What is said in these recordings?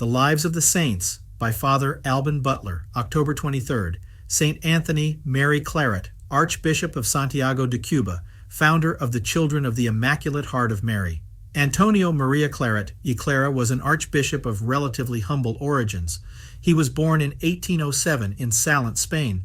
The Lives of the Saints by Father Alban Butler, October 23rd. St. Anthony Mary Claret, Archbishop of Santiago de Cuba, founder of the Children of the Immaculate Heart of Mary. Antonio Maria Claret y Clara was an archbishop of relatively humble origins. He was born in 1807 in Sallent, Spain.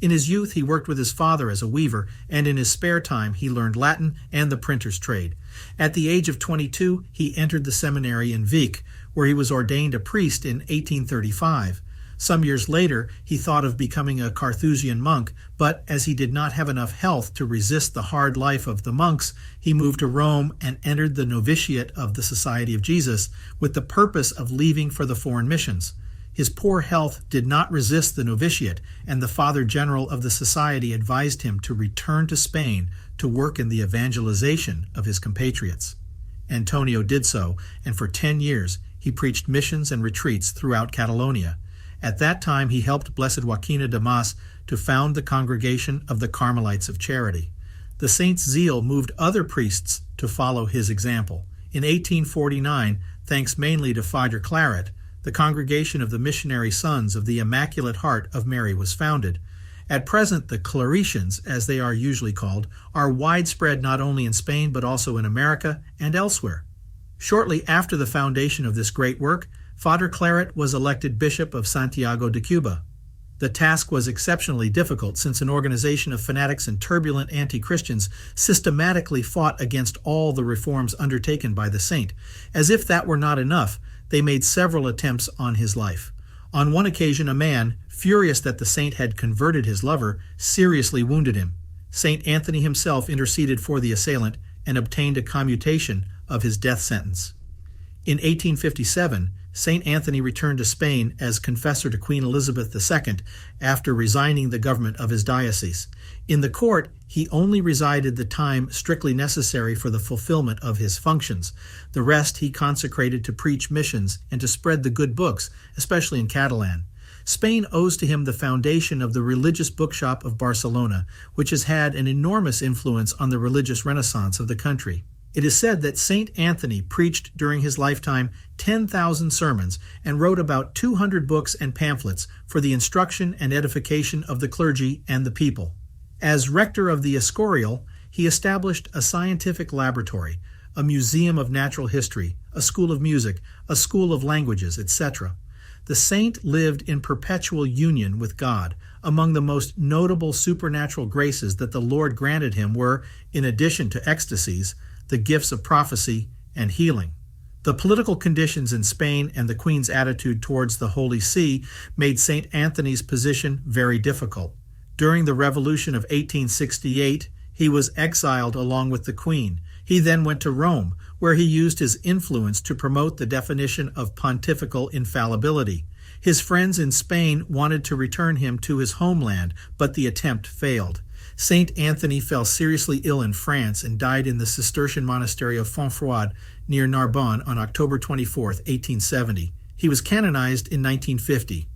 In his youth, he worked with his father as a weaver, and in his spare time, he learned Latin and the printer's trade. At the age of 22, he entered the seminary in Vic, where he was ordained a priest in 1835. Some years later, he thought of becoming a Carthusian monk, but as he did not have enough health to resist the hard life of the monks, he moved to Rome and entered the novitiate of the Society of Jesus with the purpose of leaving for the foreign missions. His poor health did not resist the novitiate, and the Father General of the Society advised him to return to Spain to work in the evangelization of his compatriots. Antonio did so, and for 10 years he preached missions and retreats throughout Catalonia. At that time he helped Blessed Joaquina de Mas to found the Congregation of the Carmelites of Charity. The saint's zeal moved other priests to follow his example. In 1849, thanks mainly to Father Claret, the Congregation of the Missionary Sons of the Immaculate Heart of Mary was founded. At present, the Claretians, as they are usually called, are widespread not only in Spain but also in America and elsewhere. Shortly after the foundation of this great work, Father Claret was elected Bishop of Santiago de Cuba. The task was exceptionally difficult since an organization of fanatics and turbulent anti-Christians systematically fought against all the reforms undertaken by the saint. As if that were not enough, they made several attempts on his life. On one occasion, a man, furious that the saint had converted his lover, seriously wounded him. St. Anthony himself interceded for the assailant and obtained a commutation of his death sentence. In 1857, St. Anthony returned to Spain as confessor to Queen Elizabeth II after resigning the government of his diocese. In the court, he only resided the time strictly necessary for the fulfillment of his functions. The rest he consecrated to preach missions and to spread the good books, especially in Catalan. Spain owes to him the foundation of the religious Bookshop of Barcelona, which has had an enormous influence on the religious renaissance of the country. It is said that St. Anthony preached during his lifetime 10,000 sermons and wrote about 200 books and pamphlets for the instruction and edification of the clergy and the people. As rector of the Escorial, he established a scientific laboratory, a museum of natural history, a school of music, a school of languages, etc. The saint lived in perpetual union with God. Among the most notable supernatural graces that the Lord granted him were, in addition to ecstasies, the gifts of prophecy and healing. The political conditions in Spain and the Queen's attitude towards the Holy See made St. Anthony's position very difficult. During the Revolution of 1868, he was exiled along with the Queen. He then went to Rome, where he used his influence to promote the definition of pontifical infallibility. His friends in Spain wanted to return him to his homeland, but the attempt failed. St. Anthony fell seriously ill in France and died in the Cistercian monastery of Fontfroid near Narbonne on October 24, 1870. He was canonized in 1950.